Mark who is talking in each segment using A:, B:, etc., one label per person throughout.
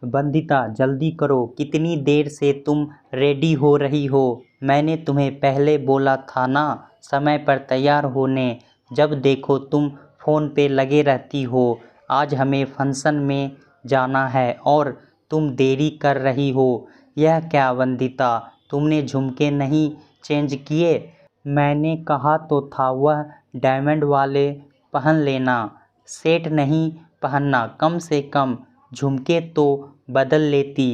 A: वंदिता जल्दी करो, कितनी देर से तुम रेडी हो रही हो? मैंने तुम्हें पहले बोला था ना समय पर तैयार होने, जब देखो तुम फ़ोन पे लगे रहती हो। आज हमें फंक्शन में जाना है और तुम देरी कर रही हो। यह क्या वंदिता, तुमने झुमके नहीं चेंज किए? मैंने कहा तो था वह डायमंड वाले पहन लेना, सेट नहीं पहनना। कम से कम झुमके तो बदल लेती।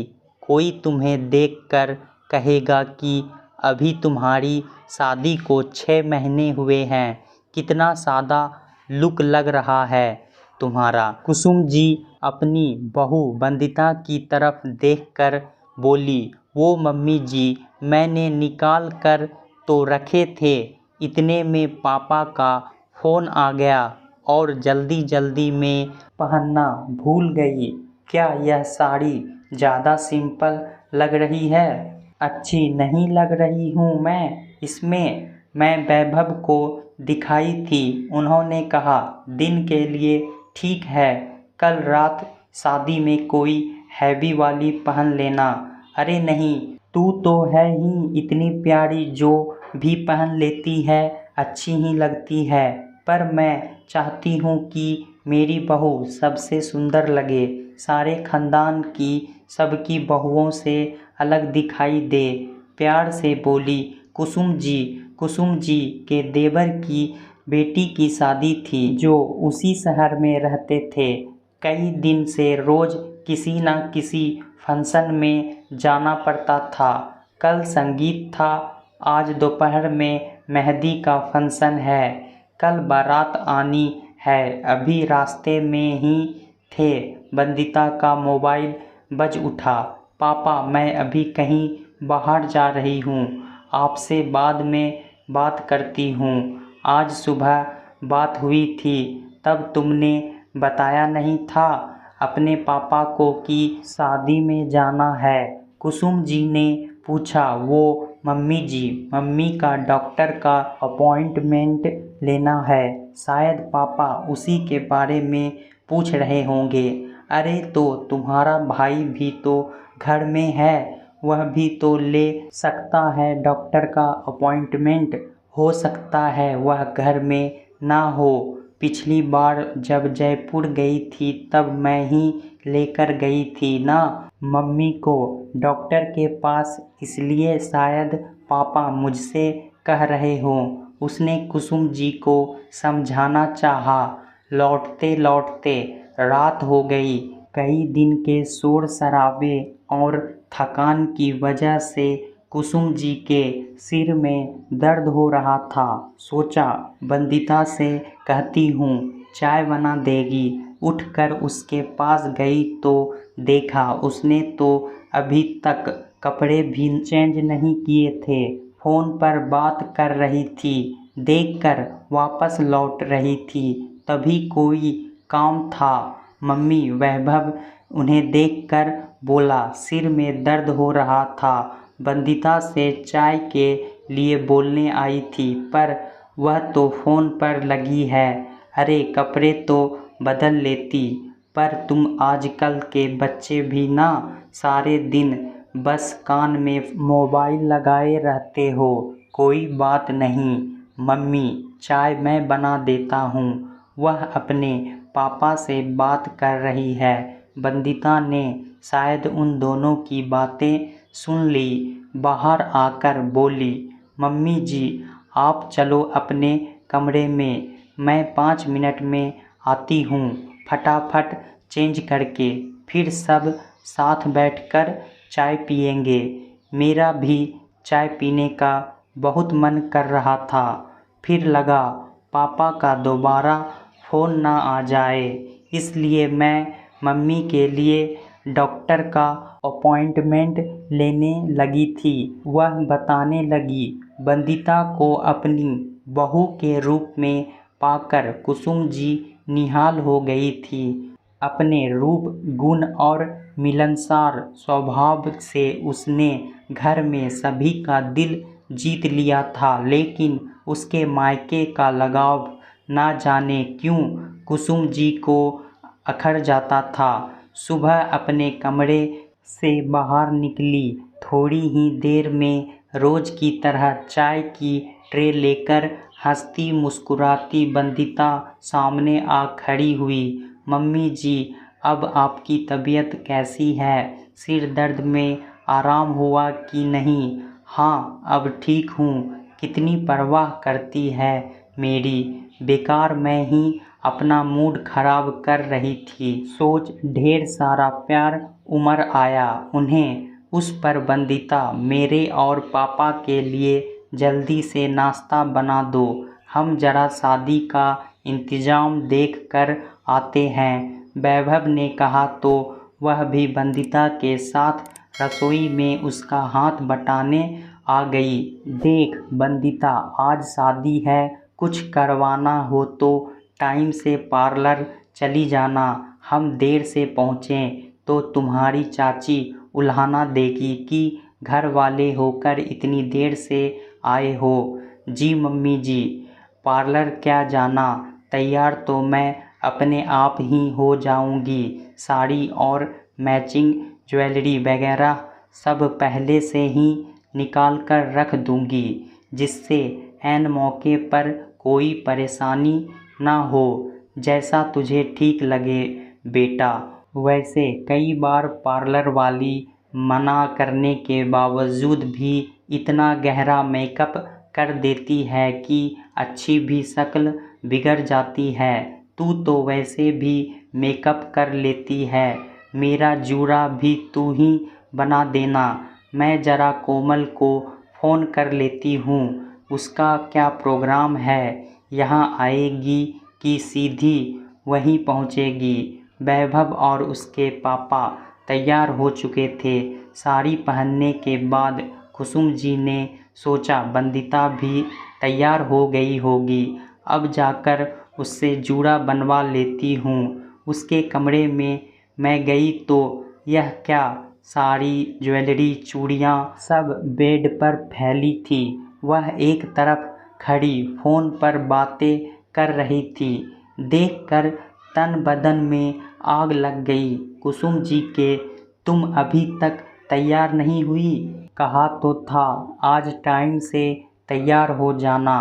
A: कोई तुम्हें देखकर कहेगा कि अभी तुम्हारी शादी को 6 महीने हुए हैं। कितना सादा लुक लग रहा है तुम्हारा। कुसुम जी अपनी बहू वंदिता की तरफ देखकर बोली, वो मम्मी जी, मैंने निकाल कर तो रखे थे, इतने में पापा का फ़ोन आ गया और जल्दी जल्दी में पहनना भूल गई। क्या यह साड़ी ज़्यादा सिंपल लग रही है? अच्छी नहीं लग रही हूँ मैं इसमें? मैं वैभव को दिखाई थी, उन्होंने कहा दिन के लिए ठीक है, कल रात शादी में कोई हैवी वाली पहन लेना। अरे नहीं, तू तो है ही इतनी प्यारी, जो भी पहन लेती है अच्छी ही लगती है। पर मैं चाहती हूँ कि मेरी बहू सबसे सुंदर लगे, सारे खानदान की सबकी बहुओं से अलग दिखाई दे। प्यार से बोली कुसुम जी। कुसुम जी के देवर की बेटी की शादी थी, जो उसी शहर में रहते थे। कई दिन से रोज किसी न किसी फंक्शन में जाना पड़ता था। कल संगीत था, आज दोपहर में मेहंदी का फंक्शन है, कल बारात आनी है। अभी रास्ते में ही थे, वंदिता का मोबाइल बज उठा। पापा, मैं अभी कहीं बाहर जा रही हूँ, आपसे बाद में बात करती हूँ। आज सुबह बात हुई थी, तब तुमने बताया नहीं था अपने पापा को कि शादी में जाना है? कुसुम जी ने पूछा। वो मम्मी जी, मम्मी का डॉक्टर का अपॉइंटमेंट लेना है, शायद पापा उसी के बारे में पूछ रहे होंगे। अरे तो तुम्हारा भाई भी तो घर में है, वह भी तो ले सकता है डॉक्टर का अपॉइंटमेंट। हो सकता है वह घर में ना हो, पिछली बार जब जयपुर गई थी तब मैं ही लेकर गई थी ना मम्मी को डॉक्टर के पास, इसलिए शायद पापा मुझसे कह रहे हों। उसने कुसुम जी को समझाना चाहा। लौटते लौटते रात हो गई। कई दिन के शोर शराबे और थकान की वजह से कुसुम जी के सिर में दर्द हो रहा था। सोचा वंदिता से कहती हूँ चाय बना देगी। उठकर उसके पास गई तो देखा उसने तो अभी तक कपड़े भी चेंज नहीं किए थे, फ़ोन पर बात कर रही थी। देखकर वापस लौट रही थी, तभी कोई काम था। मम्मी, वैभव उन्हें देखकर बोला, सिर में दर्द हो रहा था, वंदिता से चाय के लिए बोलने आई थी, पर वह तो फ़ोन पर लगी है। अरे कपड़े तो बदल लेती। पर तुम आजकल के बच्चे भी ना सारे दिन बस कान में मोबाइल लगाए रहते हो। कोई बात नहीं मम्मी, चाय मैं बना देता हूँ। वह अपने पापा से बात कर रही है। वंदिता ने शायद उन दोनों की बातें सुन ली। बाहर आकर बोली, मम्मी जी आप चलो अपने कमरे में, मैं 5 मिनट में आती हूँ। फटाफट चेंज करके फिर सब साथ बैठकर चाय पिएंगे। मेरा भी चाय पीने का बहुत मन कर रहा था। फिर लगा पापा का दोबारा फ़ोन ना आ जाए, इसलिए मैं मम्मी के लिए डॉक्टर का अपॉइंटमेंट लेने लगी थी। वह बताने लगी, वंदिता को अपनी बहू के रूप में पाकर कुसुम जी निहाल हो गई थी। अपने रूप गुण और मिलनसार स्वभाव से उसने घर में सभी का दिल जीत लिया था, लेकिन उसके मायके का लगाव ना जाने क्यों कुसुम जी को अखर जाता था। सुबह अपने कमरे से बाहर निकली। थोड़ी ही देर में रोज की तरह चाय की ट्रे लेकर हंसती मुस्कुराती बंदिता सामने आ खड़ी हुई। मम्मी जी, अब आपकी तबीयत कैसी है? सिर दर्द में आराम हुआ कि नहीं? हाँ, अब ठीक हूँ। कितनी परवाह करती है मेरी। बेकार मैं ही अपना मूड खराब कर रही थी। सोच ढेर सारा प्यार उमड़ आया उन्हें उस पर। बंदिता, मेरे और पापा के लिए जल्दी से नाश्ता बना दो। हम जरा शादी का इंतजाम देख कर आते हैं, वैभव ने कहा तो वह भी बंदिता के साथ रसोई में उसका हाथ बटाने आ गई। देख बंदिता, आज शादी है, कुछ करवाना हो तो टाइम से पार्लर चली जाना। हम देर से पहुँचें तो तुम्हारी चाची उल्हाना देगी कि घर वाले होकर इतनी देर से आए हो। जी मम्मी जी, पार्लर क्या जाना, तैयार तो मैं अपने आप ही हो जाऊंगी। साड़ी और मैचिंग ज्वेलरी वगैरह सब पहले से ही निकाल कर रख दूंगी, जिससे ऐन मौके पर कोई परेशानी ना हो। जैसा तुझे ठीक लगे बेटा। वैसे कई बार पार्लर वाली मना करने के बावजूद भी इतना गहरा मेकअप कर देती है कि अच्छी भी शक्ल बिगड़ जाती है। तू तो वैसे भी मेकअप कर लेती है। मेरा जूड़ा भी तू ही बना देना। मैं ज़रा कोमल को फ़ोन कर लेती हूँ। उसका क्या प्रोग्राम है? यहाँ आएगी कि सीधी वहीं पहुँचेगी? वैभव और उसके पापा तैयार हो चुके थे। साड़ी पहनने के बाद कुसुम जी ने सोचा बंदिता भी तैयार हो गई होगी, अब जाकर उससे जूड़ा बनवा लेती हूँ। उसके कमरे में मैं गई तो यह क्या, साड़ी ज्वेलरी चूड़ियाँ सब बेड पर फैली थी। वह एक तरफ खड़ी फ़ोन पर बातें कर रही थी। देखकर तन बदन में आग लग गई। कुसुम जी के, तुम अभी तक तैयार नहीं हुई? कहा तो था आज टाइम से तैयार हो जाना।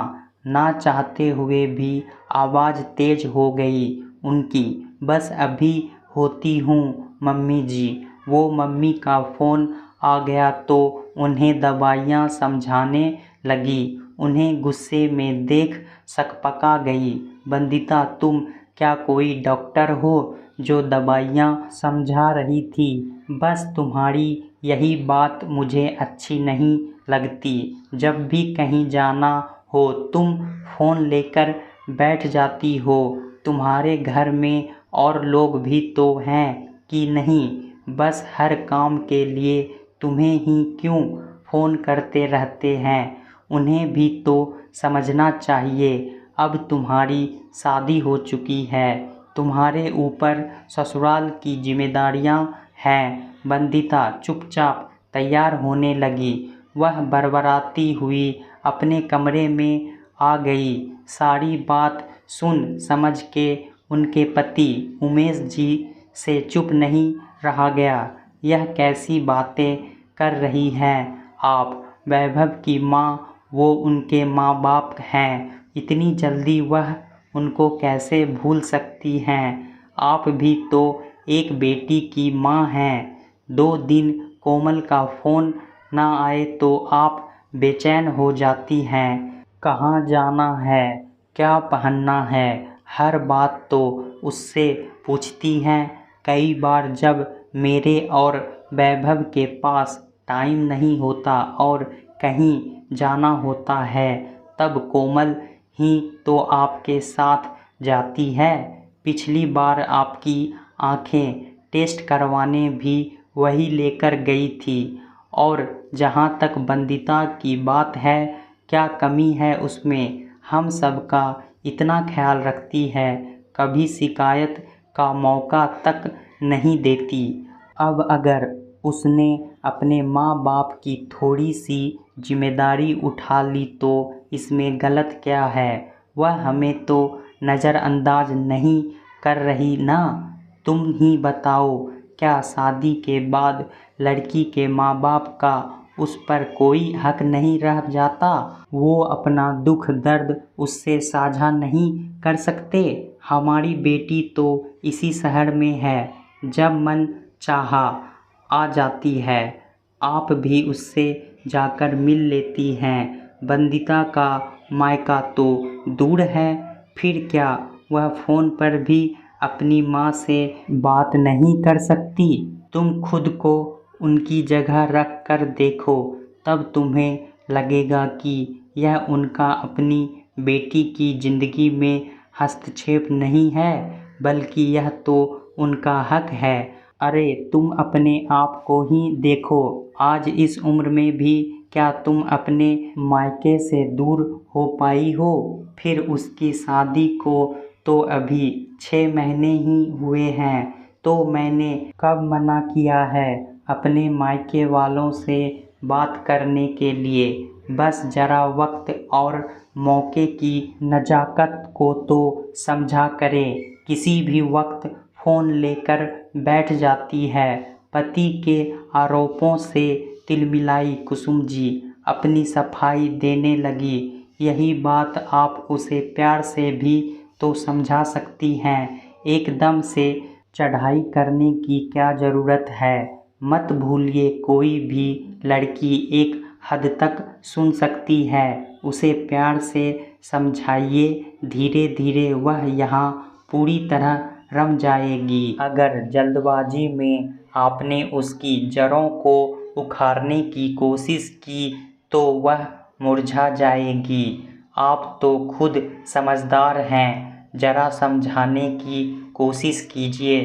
A: ना चाहते हुए भी आवाज़ तेज हो गई उनकी। बस अभी होती हूँ मम्मी जी। वो मम्मी का फ़ोन आ गया तो उन्हें दवाइयाँ समझाने लगी। उन्हें गुस्से में देख सकपका गई। बंदिता, तुम क्या कोई डॉक्टर हो जो दवाइयाँ समझा रही थी? बस तुम्हारी यही बात मुझे अच्छी नहीं लगती। जब भी कहीं जाना हो तुम फ़ोन लेकर बैठ जाती हो। तुम्हारे घर में और लोग भी तो हैं कि नहीं? बस हर काम के लिए तुम्हें ही क्यों फ़ोन करते रहते हैं? उन्हें भी तो समझना चाहिए, अब तुम्हारी शादी हो चुकी है, तुम्हारे ऊपर ससुराल की जिम्मेदारियां हैं। बंदिता चुपचाप तैयार होने लगी। वह बरबराती हुई अपने कमरे में आ गई। सारी बात सुन समझ के उनके पति उमेश जी से चुप नहीं रहा गया। यह कैसी बातें कर रही हैं आप? वैभव की माँ, वो उनके माँ बाप हैं। इतनी जल्दी वह उनको कैसे भूल सकती हैं? आप भी तो एक बेटी की माँ हैं। 2 दिन कोमल का फ़ोन ना आए तो आप बेचैन हो जाती हैं। कहाँ जाना है, क्या पहनना है, हर बात तो उससे पूछती हैं। कई बार जब मेरे और वैभव के पास टाइम नहीं होता और कहीं जाना होता है, तब कोमल ही तो आपके साथ जाती है। पिछली बार आपकी आँखें टेस्ट करवाने भी वही लेकर गई थी। और जहाँ तक बंदिता की बात है, क्या कमी है उसमें? हम सबका इतना ख्याल रखती है, कभी शिकायत का मौका तक नहीं देती। अब अगर उसने अपने माँ बाप की थोड़ी सी जिम्मेदारी उठा ली तो इसमें गलत क्या है? वह हमें तो नज़रअंदाज नहीं कर रही ना? तुम ही बताओ, क्या शादी के बाद लड़की के माँ बाप का उस पर कोई हक नहीं रह जाता? वो अपना दुख दर्द उससे साझा नहीं कर सकते? हमारी बेटी तो इसी शहर में है, जब मन चाहा आ जाती है। आप भी उससे जाकर मिल लेती हैं। वंदिता का मायका तो दूर है, फिर क्या वह फ़ोन पर भी अपनी माँ से बात नहीं कर सकती? तुम खुद को उनकी जगह रख कर देखो, तब तुम्हें लगेगा कि यह उनका अपनी बेटी की ज़िंदगी में हस्तक्षेप नहीं है, बल्कि यह तो उनका हक है। अरे तुम अपने आप को ही देखो, आज इस उम्र में भी क्या तुम अपने मायके से दूर हो पाई हो? फिर उसकी शादी को तो अभी 6 महीने ही हुए हैं, तो मैंने कब मना किया है अपने मायके वालों से बात करने के लिए? बस ज़रा वक्त और मौके की नज़ाकत को तो समझा करें। किसी भी वक्त फ़ोन लेकर बैठ जाती है। पति के आरोपों से तिलमिलाई कुसुम जी अपनी सफाई देने लगी। यही बात आप उसे प्यार से भी तो समझा सकती हैं। एकदम से चढ़ाई करने की क्या ज़रूरत है? मत भूलिए, कोई भी लड़की एक हद तक सुन सकती है। उसे प्यार से समझाइए, धीरे धीरे वह यहाँ पूरी तरह रम जाएगी। अगर जल्दबाजी में आपने उसकी जड़ों को उखाड़ने की कोशिश की तो वह मुरझा जाएगी। आप तो खुद समझदार हैं, ज़रा समझाने की कोशिश कीजिए।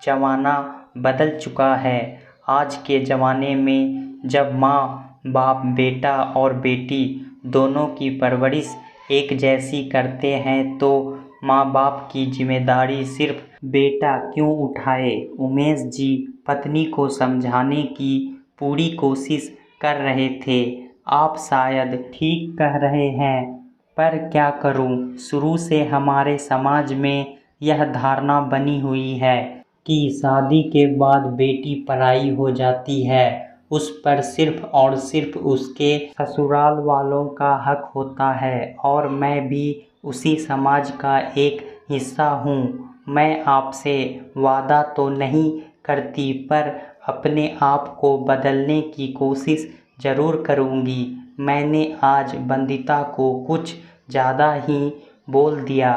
A: ज़माना बदल चुका है। आज के ज़माने में जब माँ बाप बेटा और बेटी दोनों की परवरिश एक जैसी करते हैं, तो माँ बाप की जिम्मेदारी सिर्फ बेटा क्यों उठाए? उमेश जी पत्नी को समझाने की पूरी कोशिश कर रहे थे। आप शायद ठीक कह रहे हैं, पर क्या करूं, शुरू से हमारे समाज में यह धारणा बनी हुई है कि शादी के बाद बेटी पराई हो जाती है। उस पर सिर्फ और सिर्फ उसके ससुराल वालों का हक होता है, और मैं भी उसी समाज का एक हिस्सा हूँ। मैं आपसे वादा तो नहीं करती, पर अपने आप को बदलने की कोशिश ज़रूर करूँगी। मैंने आज वंदिता को कुछ ज़्यादा ही बोल दिया।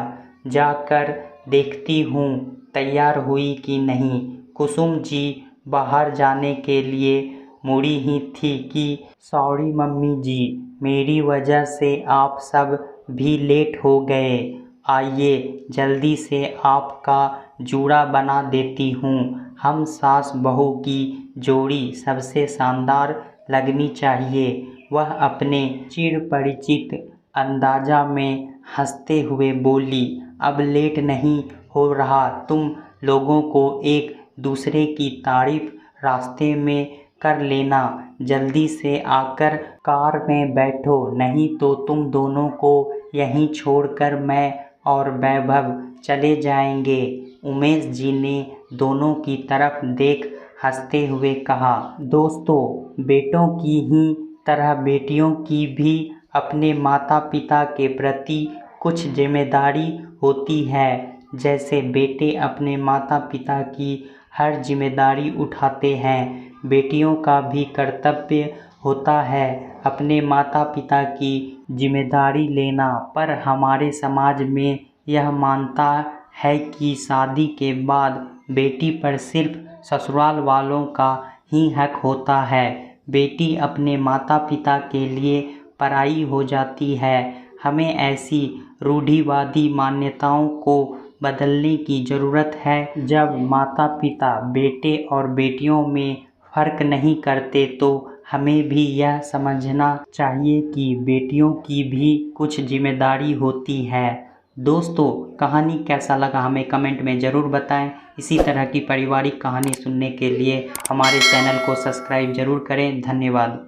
A: जाकर देखती हूँ तैयार हुई कि नहीं। कुसुम जी बाहर जाने के लिए मुड़ी ही थी कि सॉरी मम्मी जी, मेरी वजह से आप सब भी लेट हो गए। आइए जल्दी से आपका जूड़ा बना देती हूँ। हम सास बहू की जोड़ी सबसे शानदार लगनी चाहिए। वह अपने चिरपरिचित अंदाजा में हंसते हुए बोली, अब लेट नहीं हो रहा। तुम लोगों को एक दूसरे की तारीफ रास्ते में कर लेना। जल्दी से आकर कार में बैठो, नहीं तो तुम दोनों को यहीं छोड़कर मैं और वैभव चले जाएंगे। उमेश जी ने दोनों की तरफ देख हंसते हुए कहा। दोस्तों, बेटों की ही तरह बेटियों की भी अपने माता पिता के प्रति कुछ जिम्मेदारी होती है। जैसे बेटे अपने माता पिता की हर जिम्मेदारी उठाते हैं, बेटियों का भी कर्तव्य होता है अपने माता पिता की जिम्मेदारी लेना। पर हमारे समाज में यह मानता है कि शादी के बाद बेटी पर सिर्फ ससुराल वालों का ही हक होता है। बेटी अपने माता पिता के लिए पराई हो जाती है। हमें ऐसी रूढ़िवादी मान्यताओं को बदलने की ज़रूरत है। जब माता पिता बेटे और बेटियों में फ़र्क नहीं करते, तो हमें भी यह समझना चाहिए कि बेटियों की भी कुछ जिम्मेदारी होती है। दोस्तों, कहानी कैसा लगा हमें कमेंट में ज़रूर बताएं। इसी तरह की पारिवारिक कहानी सुनने के लिए हमारे चैनल को सब्सक्राइब ज़रूर करें। धन्यवाद।